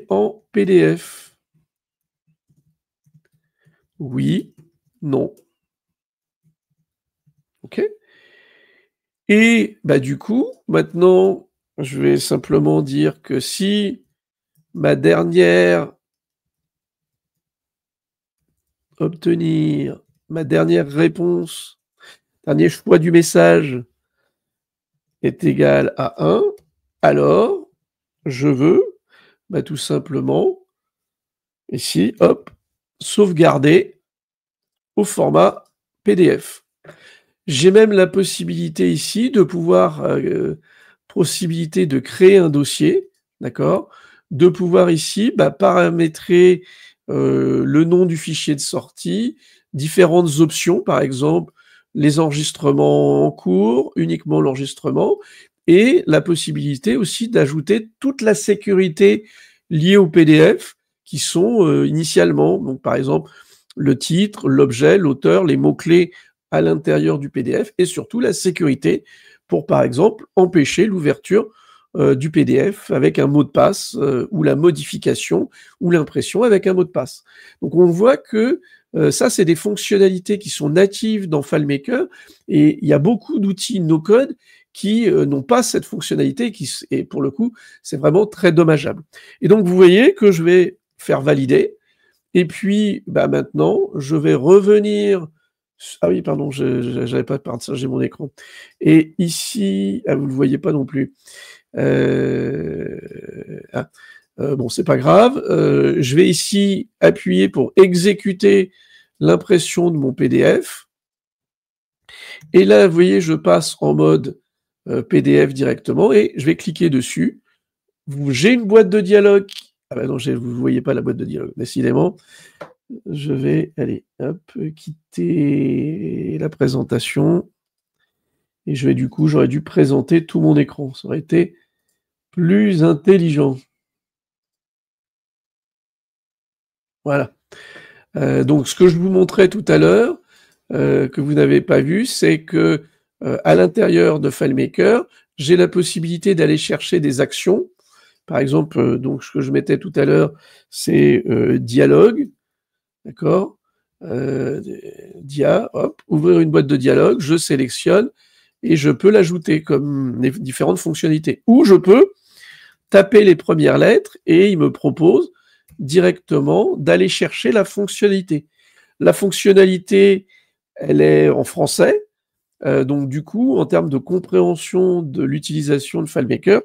en PDF? Oui, non. OK. Et du coup, maintenant, je vais simplement dire que si ma dernière réponse, dernier choix du message est égal à 1, alors je veux tout simplement ici, hop, sauvegarder au format PDF. J'ai même la possibilité ici de pouvoir, possibilité de créer un dossier, d'accord? De pouvoir ici, paramétrer le nom du fichier de sortie, différentes options, par exemple, les enregistrements en cours, uniquement l'enregistrement, et la possibilité aussi d'ajouter toute la sécurité liée au PDF qui sont initialement, donc par exemple, le titre, l'objet, l'auteur, les mots-clés à l'intérieur du PDF et surtout la sécurité pour, par exemple, empêcher l'ouverture du PDF avec un mot de passe ou la modification ou l'impression avec un mot de passe. Donc on voit que ça, c'est des fonctionnalités qui sont natives dans FileMaker et il y a beaucoup d'outils no-code qui n'ont pas cette fonctionnalité et pour le coup, c'est vraiment très dommageable. Et donc vous voyez que je vais faire valider et puis maintenant, je vais revenir. Ah oui, pardon, je n'avais pas partagé mon écran. Et ici, vous ne le voyez pas non plus. Bon, c'est pas grave. Je vais ici appuyer pour exécuter l'impression de mon PDF. Et là, vous voyez, je passe en mode PDF directement et je vais cliquer dessus. J'ai une boîte de dialogue. Ah non, vous ne voyez pas la boîte de dialogue, décidément. Je vais, allez, hop, quitter la présentation. Et je vais j'aurais dû présenter tout mon écran. Ça aurait été plus intelligent. Voilà. Donc, ce que je vous montrais tout à l'heure, que vous n'avez pas vu, c'est que à l'intérieur de FileMaker, j'ai la possibilité d'aller chercher des actions. Par exemple, donc ce que je mettais tout à l'heure, c'est dialogue. D'accord, hop, ouvrir une boîte de dialogue, je sélectionne et je peux l'ajouter comme les différentes fonctionnalités. Ou je peux taper les premières lettres et il me propose directement d'aller chercher la fonctionnalité. La fonctionnalité, elle est en français, donc du coup, en termes de compréhension de l'utilisation de FileMaker,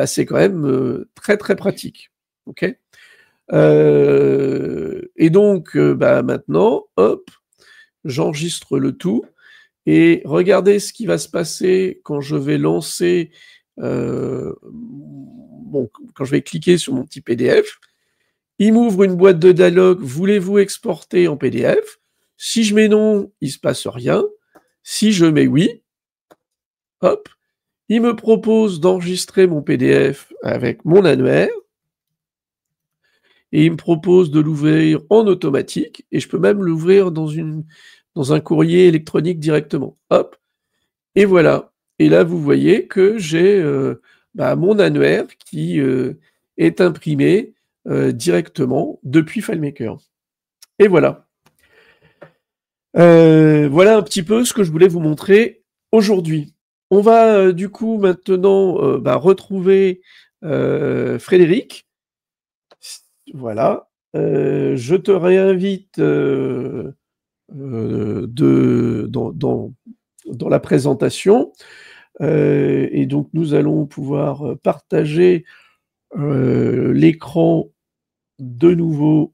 c'est quand même très très pratique. OK ? Et donc, maintenant, hop, j'enregistre le tout et regardez ce qui va se passer quand je vais lancer, quand je vais cliquer sur mon petit PDF. Il m'ouvre une boîte de dialogue, voulez-vous exporter en PDF? Si je mets non, il ne se passe rien. Si je mets oui, hop, Il me propose d'enregistrer mon PDF avec mon annuaire et il me propose de l'ouvrir en automatique et je peux même l'ouvrir dans un courrier électronique directement. Hop, et voilà. Et là, vous voyez que j'ai mon annuaire qui est imprimé directement depuis FileMaker. Et voilà. Voilà un petit peu ce que je voulais vous montrer aujourd'hui. On va du coup maintenant retrouver Frédéric. Voilà. Je te réinvite dans la présentation. Et donc, nous allons pouvoir partager l'écran de nouveau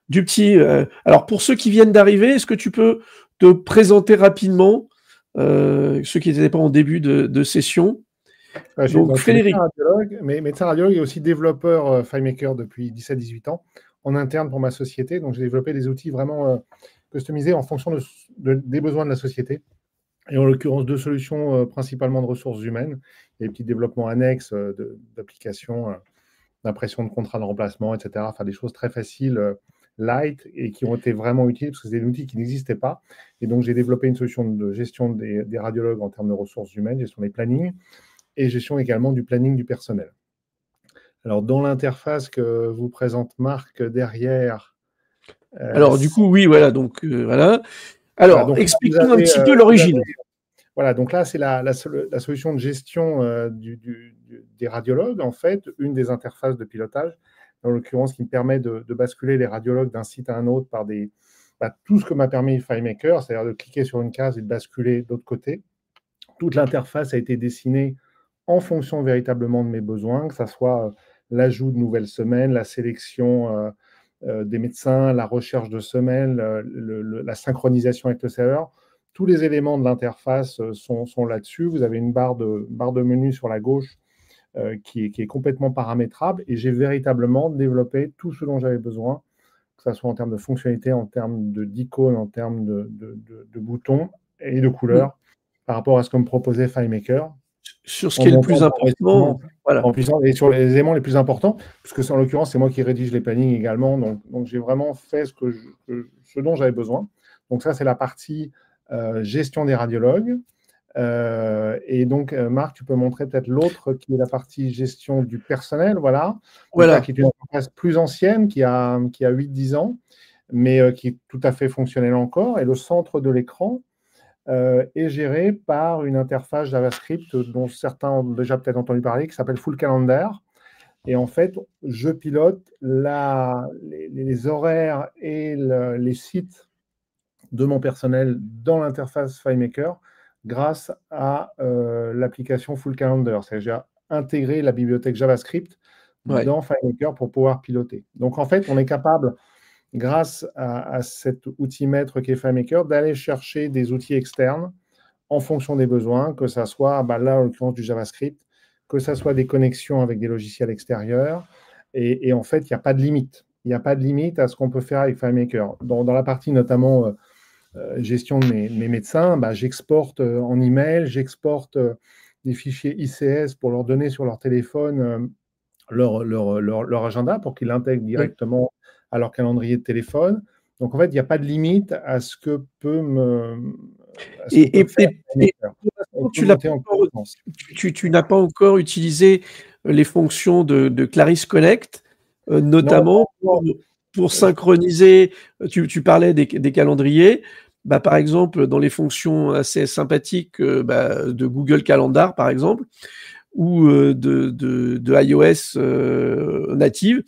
du petit... alors, pour ceux qui viennent d'arriver, est-ce que tu peux te présenter rapidement, ceux qui n'étaient pas en début de session? Donc, Je suis Frédéric. médecin radiologue et aussi développeur FileMaker depuis 17-18 ans en interne pour ma société. Donc, j'ai développé des outils vraiment customisés en fonction des besoins de la société. Et en l'occurrence, 2 solutions principalement de ressources humaines et des petits développements annexes d'applications, d'impression de contrats de remplacement, etc. Enfin, des choses très faciles, light, et qui ont été vraiment utiles parce que c'est des outils qui n'existaient pas. Et donc, j'ai développé une solution de gestion des radiologues en termes de ressources humaines, gestion des plannings et gestion également du planning du personnel. Alors, dans l'interface que vous présente Marc derrière... Alors, du coup, oui, voilà. Donc, voilà. Alors, donc, explique-nous un petit peu l'origine. Voilà, donc là, c'est la solution de gestion des radiologues, en fait, une des interfaces de pilotage, en l'occurrence, qui me permet de basculer les radiologues d'un site à un autre par tout ce que m'a permis FileMaker, c'est-à-dire de cliquer sur une case et de basculer de l'autre côté. Toute l'interface a été dessinée en fonction véritablement de mes besoins, que ce soit l'ajout de nouvelles semaines, la sélection des médecins, la recherche de semaines, la synchronisation avec le serveur. Tous les éléments de l'interface sont là-dessus. Vous avez une barre de menu sur la gauche qui est complètement paramétrable et j'ai véritablement développé tout ce dont j'avais besoin, que ce soit en termes de fonctionnalité, en termes d'icônes, en termes de boutons et de couleurs par rapport à ce que me proposait FileMaker. Sur ce qui est le plus important. Voilà. En puissance et sur les éléments les plus importants, puisque en l'occurrence, c'est moi qui rédige les plannings également. Donc j'ai vraiment fait ce dont j'avais besoin. Donc ça, c'est la partie gestion des radiologues. Et donc, Marc, tu peux montrer peut-être l'autre qui est la partie gestion du personnel. Voilà. Voilà. Là, qui est une interface plus ancienne, qui a 8-10 ans, mais qui est tout à fait fonctionnelle encore. Et le centre de l'écran est géré par une interface JavaScript dont certains ont déjà peut-être entendu parler, qui s'appelle Full Calendar. Et en fait, je pilote les horaires et les sites de mon personnel dans l'interface FileMaker grâce à l'application Full Calendar. C'est-à-dire j'ai intégré la bibliothèque JavaScript dans FileMaker pour pouvoir piloter. Donc en fait, on est capable, grâce à cet outil maître qui est FileMaker, d'aller chercher des outils externes en fonction des besoins, que ça soit, là en l'occurrence du JavaScript, que ça soit des connexions avec des logiciels extérieurs. Et en fait, il n'y a pas de limite. Il n'y a pas de limite à ce qu'on peut faire avec FileMaker. Dans la partie notamment gestion de mes médecins, j'exporte en email, j'exporte des fichiers ICS pour leur donner sur leur téléphone leur agenda pour qu'ils l'intègrent directement à leur calendrier de téléphone. Donc, en fait, il n'y a pas de limite à ce que peut tu n'as pas encore utilisé les fonctions de Clarisse Connect, notamment pour synchroniser. Tu parlais des calendriers. Par exemple, dans les fonctions assez sympathiques de Google Calendar, par exemple, ou de iOS native,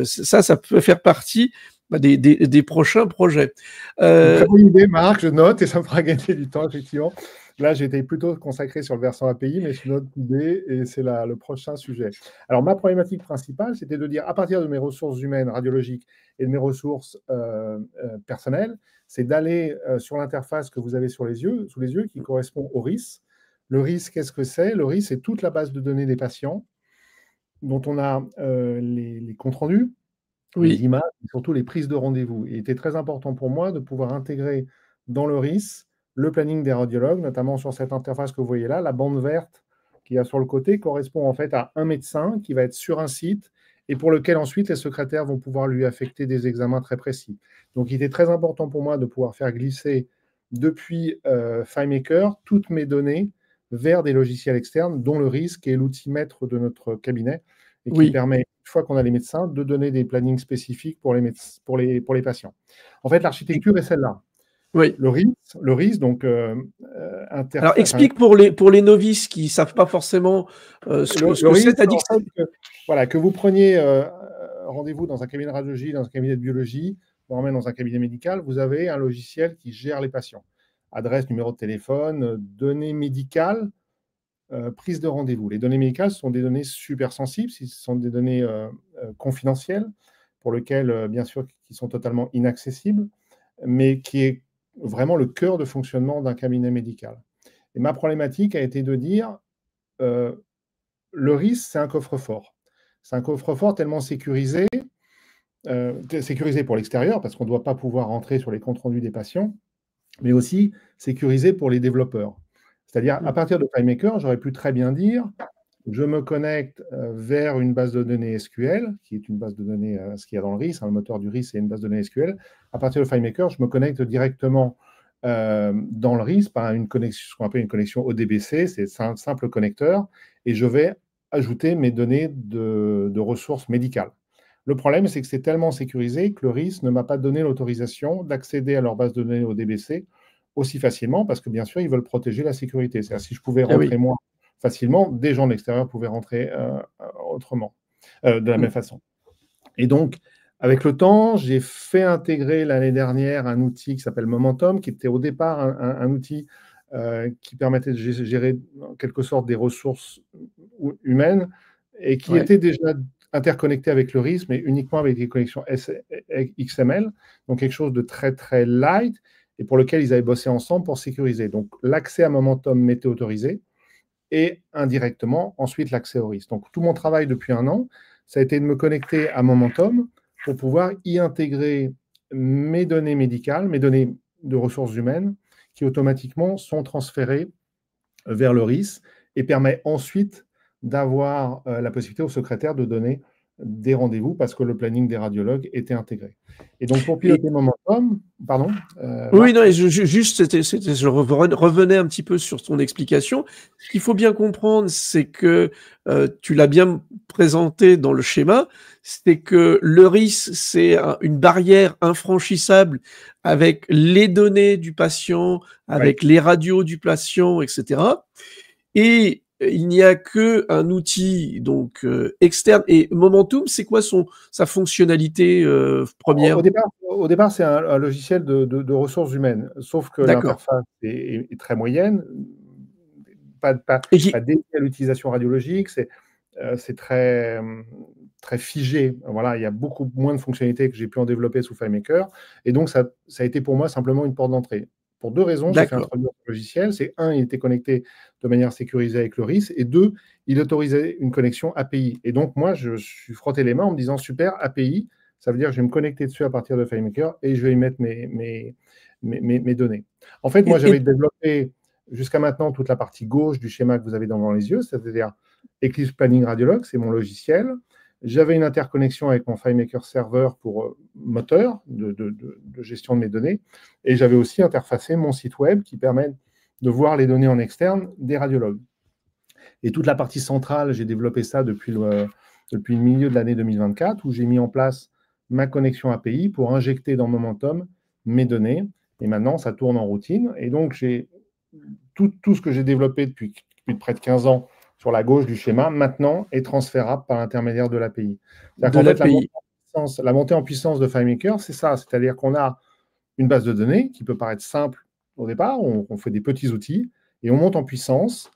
ça peut faire partie des prochains projets. Très bonne idée, Marc, je note et ça me fera gagner du temps, effectivement. Là, j'étais plutôt consacré sur le versant API, mais c'est une autre idée et c'est le prochain sujet. Alors, ma problématique principale, c'était de dire, à partir de mes ressources humaines radiologiques et de mes ressources personnelles, c'est d'aller sur l'interface que vous avez sous les yeux, qui correspond au RIS. Le RIS, qu'est-ce que c'est? Le RIS, c'est toute la base de données des patients dont on a les comptes rendus, les images, et surtout les prises de rendez-vous. Il était très important pour moi de pouvoir intégrer dans le RIS le planning des radiologues, notamment sur cette interface que vous voyez là, la bande verte qu'il y a sur le côté correspond en fait à un médecin qui va être sur un site et pour lequel ensuite les secrétaires vont pouvoir lui affecter des examens très précis. Donc, il était très important pour moi de pouvoir faire glisser depuis FileMaker toutes mes données vers des logiciels externes, dont le RIS, qui est l'outil maître de notre cabinet et qui Oui, permet, une fois qu'on a les médecins, de donner des plannings spécifiques pour les patients. En fait, l'architecture est celle-là. oui. Le RIS, donc Alors, interface. explique pour les novices qui ne savent pas forcément ce Le que c'est. RIS, Tu as dit en que fait, voilà, que vous preniez rendez-vous dans un cabinet de radiologie, dans un cabinet de biologie, voire même dans un cabinet médical, vous avez un logiciel qui gère les patients. Adresse, numéro de téléphone, données médicales, prise de rendez-vous. Les données médicales sont des données super sensibles, ce sont des données confidentielles, pour lesquelles, bien sûr, qui sont totalement inaccessibles, mais qui est vraiment le cœur de fonctionnement d'un cabinet médical. Et ma problématique a été de dire, le RIS, c'est un coffre-fort. C'est un coffre-fort tellement sécurisé, sécurisé pour l'extérieur, parce qu'on ne doit pas pouvoir rentrer sur les comptes rendus des patients, mais aussi sécurisé pour les développeurs. C'est-à-dire, à partir de FileMaker, j'aurais pu très bien dire, je me connecte vers une base de données SQL, qui est une base de données, ce qu'il y a dans le RIS, le moteur du RIS, c'est une base de données SQL. À partir de FileMaker, je me connecte directement dans le RIS par une connexion, ce qu'on appelle une connexion ODBC, c'est un simple connecteur, et je vais ajouter mes données de ressources médicales. Le problème, c'est que c'est tellement sécurisé que le RIS ne m'a pas donné l'autorisation d'accéder à leur base de données ODBC aussi facilement, parce que bien sûr, ils veulent protéger la sécurité. C'est-à-dire, si je pouvais rentrer oui. moi facilement, des gens de l'extérieur pouvaient rentrer autrement, de la même façon. Et donc, avec le temps, j'ai fait intégrer l'année dernière un outil qui s'appelle Momentum, qui était au départ un outil qui permettait de gérer en quelque sorte des ressources humaines et qui Ouais. était déjà interconnecté avec le RIS, mais uniquement avec des connexions XML, donc quelque chose de très très light et pour lequel ils avaient bossé ensemble pour sécuriser. Donc l'accès à Momentum m'était autorisé et indirectement ensuite l'accès au RIS. Donc tout mon travail depuis un an, ça a été de me connecter à Momentum pour pouvoir y intégrer mes données médicales, mes données de ressources humaines, qui automatiquement sont transférées vers le RIS et permet ensuite d'avoir la possibilité au secrétaire de donner des rendez-vous parce que le planning des radiologues était intégré. Et donc pour Et, piloter Momentum, pardon, oui, non, Marc. et juste, je revenais un petit peu sur ton explication. Ce qu'il faut bien comprendre, c'est que tu l'as bien présenté dans le schéma, c'est que le RIS, c'est une barrière infranchissable avec les données du patient, Ouais. avec les radios du patient, etc. Et il n'y a qu'un outil donc externe. Et Momentum, c'est quoi sa fonctionnalité première? Au départ c'est un logiciel de ressources humaines, sauf que D'accord. l'interface est très moyenne, pas, pas, Et pas dédiée à l'utilisation radiologique, c'est très, très figé. Voilà, il y a beaucoup moins de fonctionnalités que j'ai pu en développer sous FileMaker. Et donc, ça a été pour moi simplement une porte d'entrée. Pour deux raisons, j'ai fait d'accord. introduire ce logiciel. C'est un, il était connecté de manière sécurisée avec le RIS. Et deux, il autorisait une connexion API. Et donc, moi, je suis frotté les mains en me disant, super, API, ça veut dire que je vais me connecter dessus à partir de FileMaker et je vais y mettre mes données. En fait, moi, Et, j'avais et- développé jusqu'à maintenant toute la partie gauche du schéma que vous avez devant les yeux, c'est-à-dire Eclipse Planning Radiologue, c'est mon logiciel. J'avais une interconnexion avec mon FileMaker Server pour moteur de gestion de mes données. Et j'avais aussi interfacé mon site web qui permet de voir les données en externe des radiologues. Et toute la partie centrale, j'ai développé ça depuis le milieu de l'année 2024, où j'ai mis en place ma connexion API pour injecter dans Momentum mes données. Et maintenant, ça tourne en routine. Et donc, j'ai tout ce que j'ai développé depuis près de 15 ans sur la gauche du schéma, maintenant est transférable par l'intermédiaire de l'API. C'est-à-dire de qu'en fait, l'API. la montée en puissance de FileMaker, c'est ça. C'est-à-dire qu'on a une base de données qui peut paraître simple au départ, on fait des petits outils, et on monte en puissance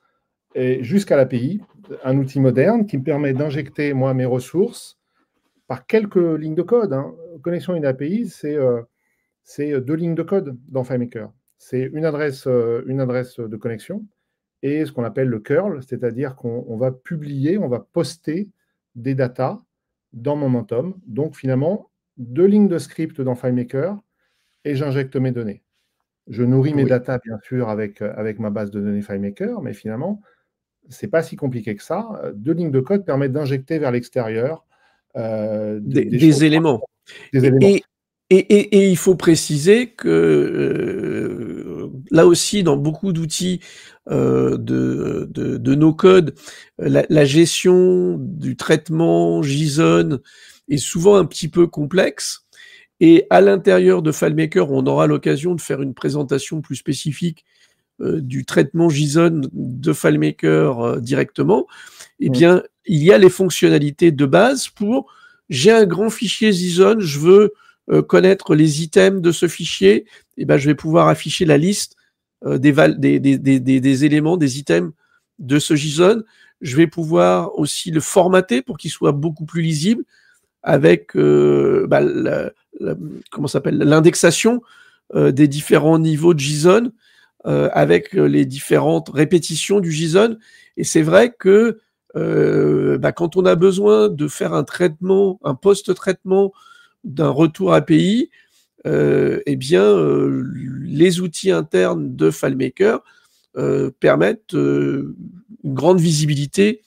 jusqu'à l'API, un outil moderne qui me permet d'injecter, moi, mes ressources par quelques lignes de code. Connexion à une API, c'est 2 lignes de code dans FileMaker. C'est une adresse de connexion et ce qu'on appelle le curl, c'est-à-dire qu'on va publier, on va poster des datas dans Momentum. Donc finalement, 2 lignes de script dans FileMaker et j'injecte mes données. Je nourris mes Oui. datas, bien sûr, avec ma base de données FileMaker, mais finalement, c'est pas si compliqué que ça. 2 lignes de code permettent d'injecter vers l'extérieur des Des choses, éléments. des éléments. Et il faut préciser que là aussi, dans beaucoup d'outils de no-code, la gestion du traitement JSON est souvent un petit peu complexe. Et à l'intérieur de FileMaker, on aura l'occasion de faire une présentation plus spécifique du traitement JSON de FileMaker directement. Eh bien, il y a les fonctionnalités de base pour j'ai un grand fichier JSON, je veux connaître les items de ce fichier, et ben, je vais pouvoir afficher la liste des éléments, des items de ce JSON. Je vais pouvoir aussi le formater pour qu'il soit beaucoup plus lisible avec comment s'appelle, l'indexation des différents niveaux de JSON avec les différentes répétitions du JSON. Et c'est vrai que quand on a besoin de faire un traitement, un post-traitement d'un retour API, eh bien, les outils internes de FileMaker permettent une grande visibilité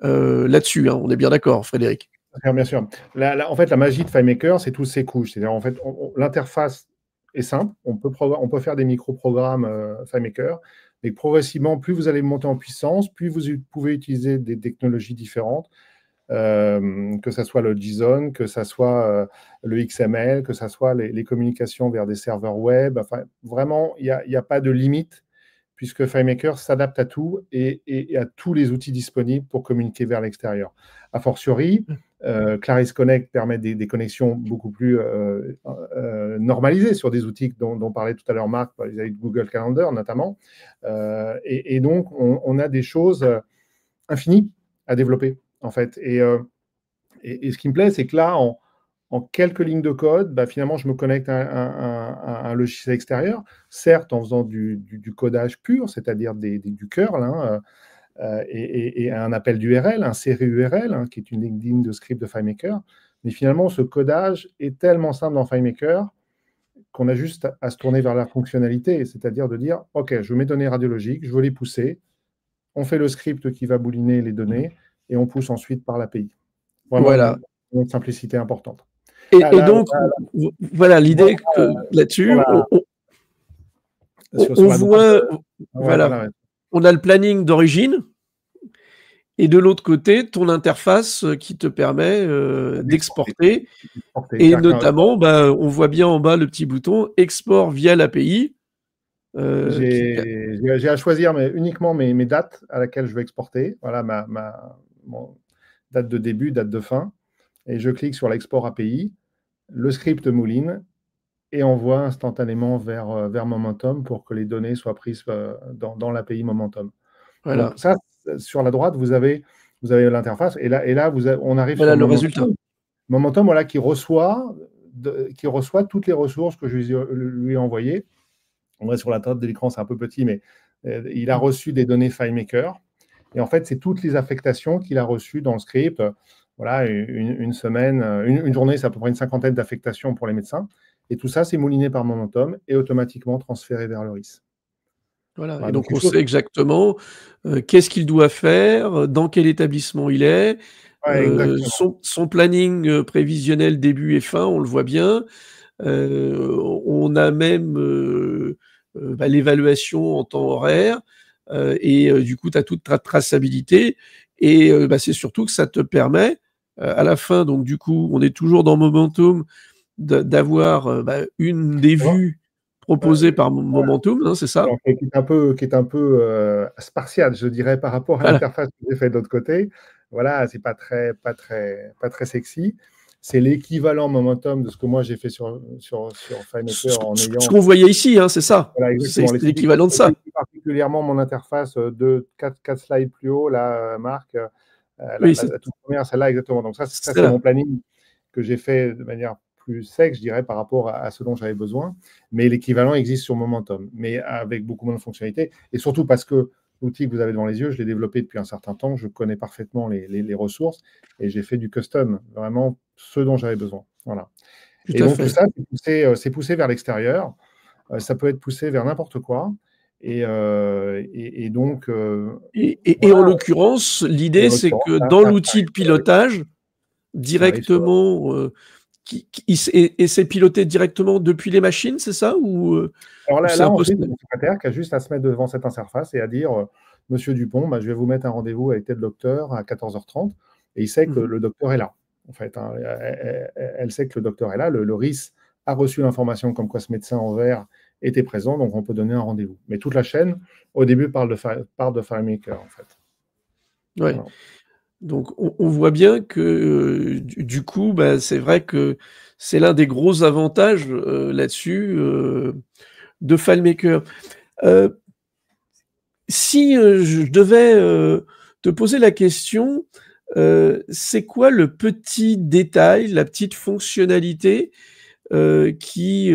là-dessus. Hein. On est bien d'accord, Frédéric. Bien sûr. En fait, la magie de FileMaker, c'est toutes ces couches. C'est-à-dire, en fait, l'interface est simple. On peut faire des micro-programmes FileMaker. Mais progressivement, plus vous allez monter en puissance, plus vous pouvez utiliser des technologies différentes, que ce soit le JSON, que ce soit le XML, que ce soit les communications vers des serveurs web. Enfin, vraiment, il n'y a pas de limite, puisque FileMaker s'adapte à tout et à tous les outils disponibles pour communiquer vers l'extérieur. A fortiori, Claris Connect permet des connexions beaucoup plus normalisées sur des outils dont parlait tout à l'heure Marc, avec Google Calendar notamment. Et donc, on a des choses infinies à développer, en fait. Et ce qui me plaît, c'est que là, en quelques lignes de code, finalement, je me connecte à un logiciel extérieur, certes en faisant du codage pur, c'est-à-dire du curl, et un appel d'URL, un série URL, qui est une ligne de script de FileMaker. Mais finalement, ce codage est tellement simple dans FileMaker qu'on a juste à se tourner vers la fonctionnalité, c'est-à-dire de dire, OK, je veux mes données radiologiques, je veux les pousser, on fait le script qui va bouliner les données, et on pousse ensuite par l'API. Vraiment voilà. une simplicité importante. Et donc, voilà, l'idée que là-dessus, on voit, voilà, on a le planning d'origine, et de l'autre côté, ton interface qui te permet d'exporter. Et notamment, on voit bien en bas le petit bouton export via l'API. J'ai à choisir uniquement mes dates à laquelle je veux exporter. Voilà mon date de début, date de fin. Et je clique sur l'export API. Le script mouline et envoie instantanément vers Momentum pour que les données soient prises dans l'API Momentum. Voilà. Donc ça, sur la droite, vous avez l'interface. Et là on arrive voilà sur le résultat. Momentum, voilà, qui reçoit toutes les ressources que je lui ai envoyées. On voit sur la table de l'écran, c'est un peu petit, mais il a reçu des données FileMaker. Et en fait, c'est toutes les affectations qu'il a reçues dans le script. Voilà, une semaine, une journée, c'est à peu près une cinquantaine d'affectations pour les médecins. Et tout ça, c'est mouliné par Momentum et automatiquement transféré vers le RIS. Voilà. Et donc, on sait exactement qu'est-ce qu'il doit faire, dans quel établissement il est, son planning prévisionnel début et fin, on le voit bien. On a même l'évaluation en temps horaire et du coup, tu as toute ta traçabilité et c'est surtout que ça te permet à la fin, donc du coup, on est toujours dans Momentum, d'avoir une des vues proposées par Momentum, hein, c'est ça? Alors, qui est un peu spartiate, je dirais, par rapport à l'interface que j'ai fait de l'autre côté. Voilà, c'est pas très sexy. C'est l'équivalent Momentum de ce que moi j'ai fait sur FileMaker en ayant. Ce qu'on voyait ici, hein, c'est ça. Voilà, c'est l'équivalent de ça. Particulièrement mon interface de 4 slides plus haut, là, Marc. Oui, la toute première, celle-là, exactement. Donc ça c'est mon planning que j'ai fait de manière plus sec, je dirais, par rapport à ce dont j'avais besoin. Mais l'équivalent existe sur Momentum, mais avec beaucoup moins de fonctionnalités. Et surtout parce que l'outil que vous avez devant les yeux, je l'ai développé depuis un certain temps, je connais parfaitement les ressources et j'ai fait du custom, vraiment ce dont j'avais besoin. Voilà. Et donc tout ça, c'est poussé vers l'extérieur. Ça peut être poussé vers n'importe quoi. Et donc, Et en l'occurrence, l'idée, c'est que dans l'outil de pilotage, directement, et c'est piloté directement depuis les machines, c'est ça? Alors ou c'est là, un on poste... fait, le secrétaire qui a juste à se mettre devant cette interface et à dire Monsieur Dupont, je vais vous mettre un rendez-vous avec tel docteur à 14h30. Et il sait que le docteur est là. En fait, hein. Elle sait que le docteur est là. Le RIS a reçu l'information comme quoi ce médecin en vert était présent, donc on peut donner un rendez-vous. Mais toute la chaîne, au début, part de FileMaker, en fait. Ouais. Voilà. Donc, on voit bien que du coup, c'est vrai que c'est l'un des gros avantages là-dessus de FileMaker. Si je devais te poser la question, c'est quoi le petit détail, la petite fonctionnalité qui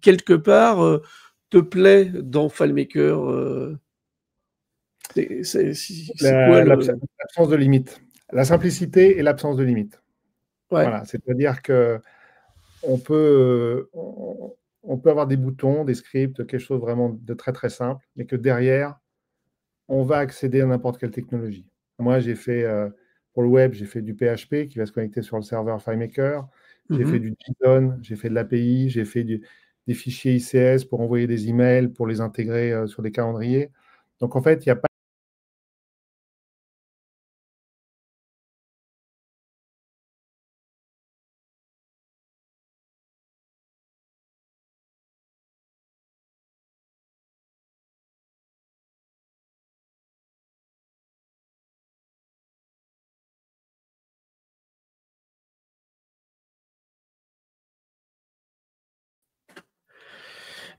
quelque part te plaît dans FileMaker? C'est quoi L'absence de limite. La simplicité et l'absence de limite. Ouais. Voilà, c'est-à-dire que on peut avoir des boutons, des scripts, quelque chose vraiment de très très simple, mais que derrière, on va accéder à n'importe quelle technologie. Moi, j'ai fait, pour le web, j'ai fait du PHP qui va se connecter sur le serveur FileMaker. J'ai fait du JSON, j'ai fait de l'API, j'ai fait des fichiers ICS pour envoyer des emails, pour les intégrer sur des calendriers. Donc, en fait, il n'y a pas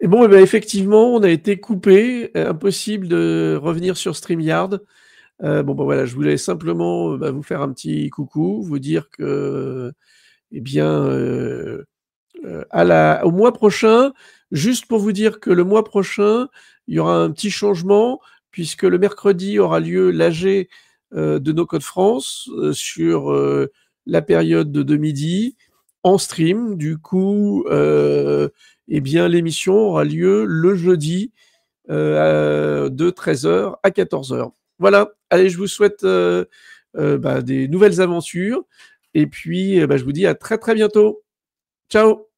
Et bon, effectivement, on a été coupé, impossible de revenir sur StreamYard. Voilà, je voulais simplement vous faire un petit coucou, vous dire que, au mois prochain, juste pour vous dire que le mois prochain, il y aura un petit changement, puisque le mercredi aura lieu l'AG de No Code France sur la période de midi, en stream. Du coup, l'émission aura lieu le jeudi de 13h à 14h. Voilà, allez, je vous souhaite des nouvelles aventures, et puis je vous dis à très très bientôt. Ciao!